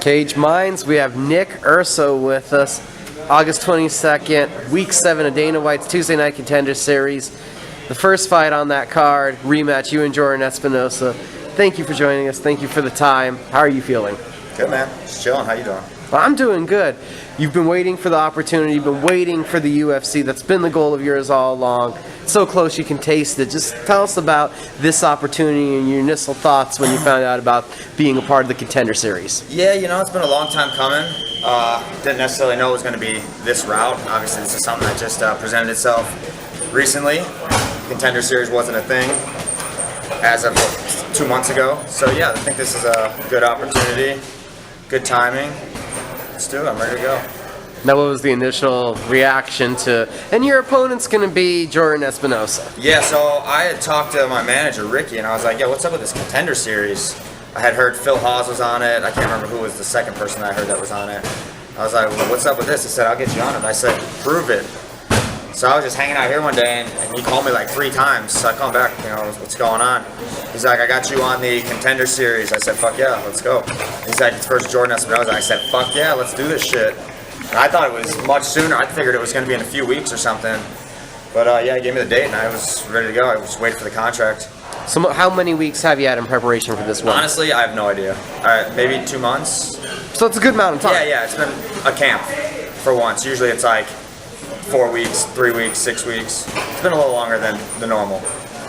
Cage Minds, we have Nick Urso with us. August 22nd, Week 7 of Dana White's Tuesday Night Contender Series. The first fight on that card, rematch, you and Jordan Espinosa. Thank you for joining us. Thank you for the time. How are you feeling? Good, man. Just chilling. How you doing? Well, I'm doing good. You've been waiting for the opportunity. You've been waiting for the UFC. That's been the goal of yours all along. So close you can taste it. Just tell us about this opportunity and your initial thoughts when you found out about being a part of the Contender Series. Yeah, it's been a long time coming. Didn't necessarily know it was going to be this route. Obviously, this is something that just presented itself recently. Contender Series wasn't a thing as of 2 months ago. So yeah, I think this is a good opportunity, good timing. Let's do it. I'm ready to go. Now, what was the initial reaction to, and your opponent's going to be Jordan Espinosa? Yeah, so I had talked to my manager, Ricky, and I was like, yeah, what's up with this Contender Series? I had heard Phil Hawes was on it. I can't remember who was the second person I heard that was on it. I was like, well, what's up with this? He said, I'll get you on it. I said, prove it. So I was just hanging out here one day, and he called me like 3 times. So I called back, what's going on? He's like, I got you on the Contender Series. I said, fuck yeah, let's go. He's like, it's first Jordan Espinosa. I said, fuck yeah, let's do this shit. And I thought it was much sooner. I figured it was going to be in a few weeks or something. But yeah, he gave me the date, and I was ready to go. I was waiting for the contract. So how many weeks have you had in preparation for this one? Honestly, I have no idea. Maybe 2 months. So it's a good amount of time. Yeah, it's been a camp for once. Usually it's like 4 weeks, 3 weeks, 6 weeks. It's been a little longer than the normal.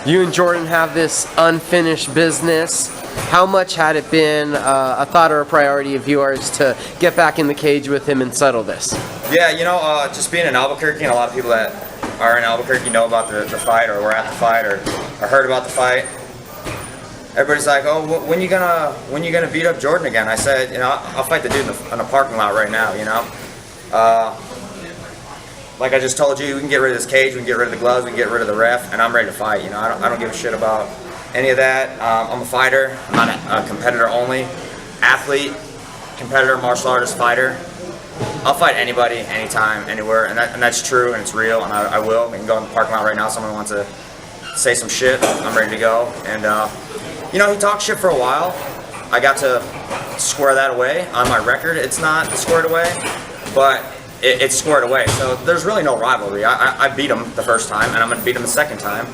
You and Jordan have this unfinished business. How much had it been a thought or a priority of yours to get back in the cage with him and settle this? Yeah, just being in Albuquerque, and a lot of people that are in Albuquerque know about the fight, or were at the fight, or heard about the fight. Everybody's like, oh, when you gonna beat up Jordan again? I said, I'll fight the dude in the parking lot right now, Like I just told you, we can get rid of this cage, we can get rid of the gloves, we can get rid of the ref, and I'm ready to fight. I don't give a shit about any of that. I'm a fighter. I'm not a competitor only. Athlete, competitor, martial artist, fighter. I'll fight anybody, anytime, anywhere, and that's true, and it's real, and I will. We can go in the parking lot right now. Someone wants to say some shit. I'm ready to go. And he talked shit for a while. I got to square that away. On my record, it's not squared away, but it's squared away. So there's really no rivalry. I beat him the first time, and I'm going to beat him the second time.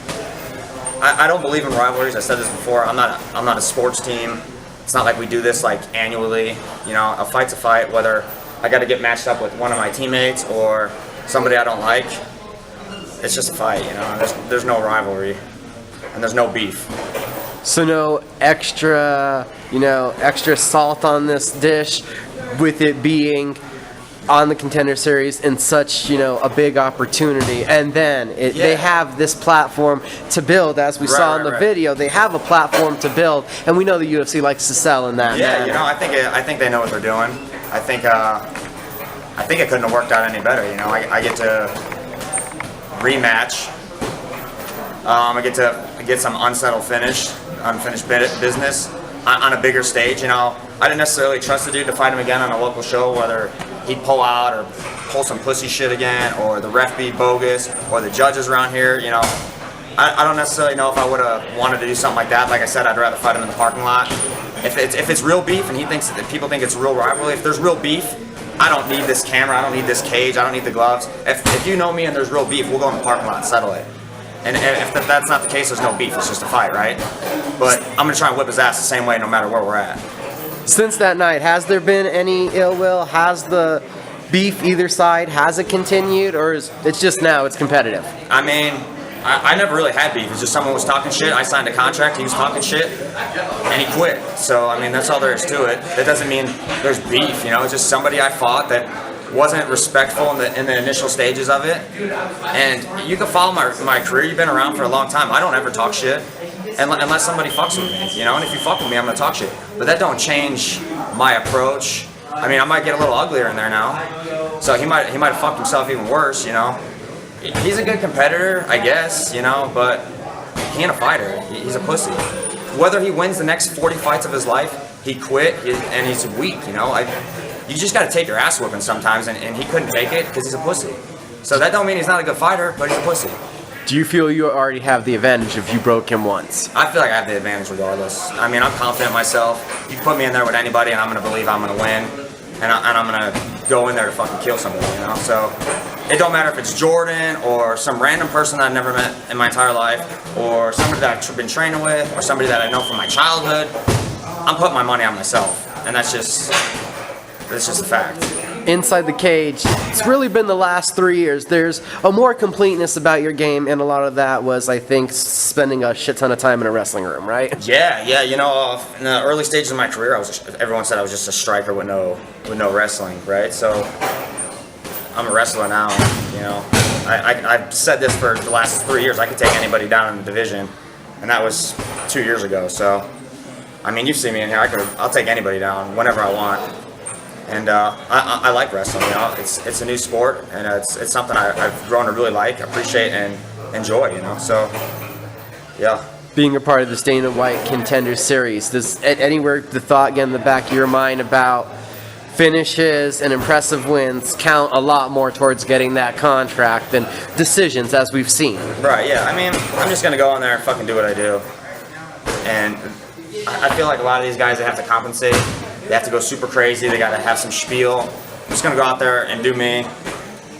I don't believe in rivalries. I said this before. I'm not a sports team. It's not like we do this like annually. A fight's a fight. Whether I got to get matched up with one of my teammates or somebody I don't like, it's just a fight. There's no rivalry, and there's no beef. So no extra salt on this dish, with it being on the Contender Series in such, a big opportunity. And then they have this platform to build, as we saw in the video. They have a platform to build, and we know the UFC likes to sell in that manner. I think they know what they're doing. I think it couldn't have worked out any better. I get to rematch. I get to get some unfinished business on a bigger stage. I didn't necessarily trust the dude to fight him again on a local show, whether he'd pull out or pull some pussy shit again, or the ref be bogus, or the judges around here. I don't necessarily know if I would have wanted to do something like that. Like I said, I'd rather fight him in the parking lot. If it's real beef, and people think it's real rivalry, if there's real beef, I don't need this camera, I don't need this cage, I don't need the gloves. If you know me and there's real beef, we'll go in the parking lot and settle it. And if that's not the case, there's no beef, it's just a fight, right? But I'm going to try and whip his ass the same way no matter where we're at. Since that night, has there been any ill will? Has the beef either side, has it continued, or is it's just now it's competitive? I never really had beef. It's just someone was talking shit, I signed a contract, he was talking shit, and he quit. So, that's all there is to it. That doesn't mean there's beef, It's just somebody I fought that wasn't respectful in the initial stages of it. And you can follow my career. You've been around for a long time. I don't ever talk shit unless somebody fucks with me, And if you fuck with me, I'm gonna talk shit. But that don't change my approach. I might get a little uglier in there now. So he might have fucked himself even worse, He's a good competitor, I guess, but he ain't a fighter. He's a pussy. Whether he wins the next 40 fights of his life, he quit and he's weak, You just got to take your ass whooping sometimes, and he couldn't take it because he's a pussy. So that don't mean he's not a good fighter, but he's a pussy. Do you feel you already have the advantage if you broke him once? I feel like I have the advantage regardless. I mean, I'm confident in myself. You put me in there with anybody, and I'm going to believe I'm going to win. And I'm going to go in there to fucking kill somebody, you know? So it don't matter if it's Jordan or some random person that I've never met in my entire life, or somebody that I've been training with, or somebody that I know from my childhood. I'm putting my money on myself. And that's just a fact. Inside the cage, it's really been the last 3 years. There's a more completeness about your game, and a lot of that was, I think, spending a shit ton of time in a wrestling room, right? Yeah. You know, in the early stages of my career, everyone said I was just a striker with no wrestling, right? So I'm a wrestler now. You know, I've said this for the last 3 years. I could take anybody down in the division, and that was 2 years ago. So, I mean, you see me in here. I'll take anybody down whenever I want. And I like wrestling. You know, it's a new sport, and it's something I've grown to really like, appreciate, and enjoy. You know, so yeah. Being a part of this Dana White Contender Series, does anywhere the thought get in the back of your mind about finishes and impressive wins count a lot more towards getting that contract than decisions, as we've seen? Right. Yeah. I mean, I'm just gonna go in there and fucking do what I do, and I feel like a lot of these guys, they have to compensate. They have to go super crazy. They got to have some spiel. I'm just going to go out there and do me.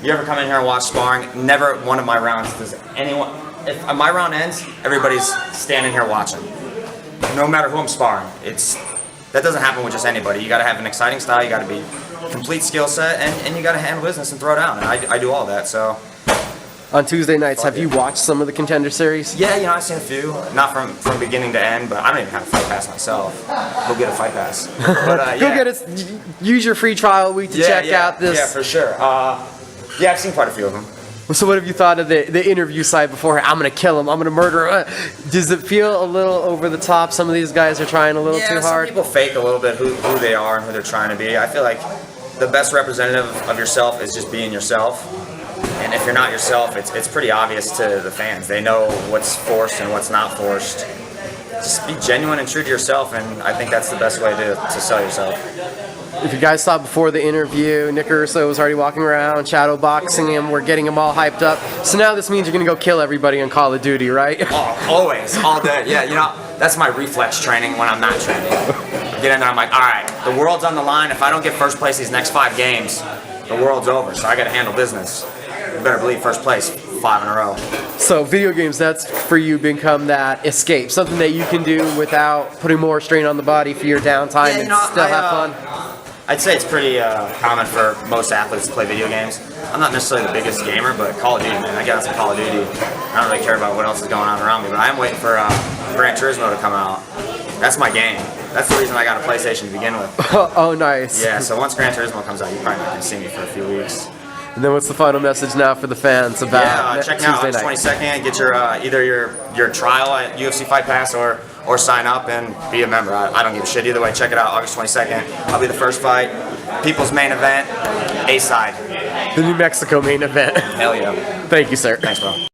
You ever come in here and watch sparring? Never one of my rounds does anyone... If my round ends, everybody's standing here watching. No matter who I'm sparring. That doesn't happen with just anybody. You got to have an exciting style. You got to be complete skill set. And you got to handle business and throw down. And I do all that, so... On Tuesday nights, have you watched some of the Contender Series? Yeah, you know, I've seen a few. Not from beginning to end, but I don't even have a fight pass myself. Go get a fight pass. But, Go get it. Use your free trial week to check out this. Yeah, for sure. Yeah, I've seen quite a few of them. So what have you thought of the interview side before? I'm going to kill him. I'm going to murder him. Does it feel a little over the top? Some of these guys are trying a little too hard? Some people fake a little bit who they are and who they're trying to be. I feel like the best representative of yourself is just being yourself. And if you're not yourself, it's pretty obvious to the fans. They know what's forced and what's not forced. Just be genuine and true to yourself, and I think that's the best way to sell yourself. If you guys saw before the interview, Nick Urso was already walking around, shadow boxing him. We're getting him all hyped up. So now this means you're going to go kill everybody on Call of Duty, right? Oh, always, all day. Yeah, you know, that's my reflex training when I'm not training. I get in there, I'm like, all right, the world's on the line. If I don't get first place these next 5 games, the world's over. So I got to handle business. You better believe first place 5 in a row. So video games, that's for you become that escape, something that you can do without putting more strain on the body for your downtime and still have fun. I'd say it's pretty common for most athletes to play video games. I'm not necessarily the biggest gamer, but Call of Duty, man, I got some Call of Duty. I don't really care about what else is going on around me, but I am waiting for Gran Turismo to come out. That's my game. That's the reason I got a PlayStation to begin with. Oh, nice. Yeah, so once Gran Turismo comes out, you're probably not going to see me for a few weeks. And then what's the final message now for the fans about check me out Tuesday August night? 22nd. Get your either your trial at UFC Fight Pass or sign up and be a member. I don't give a shit either way. Check it out August 22nd. I'll be the first fight. People's main event, A-side. The New Mexico main event. Hell yeah. Thank you, sir. Thanks, bro.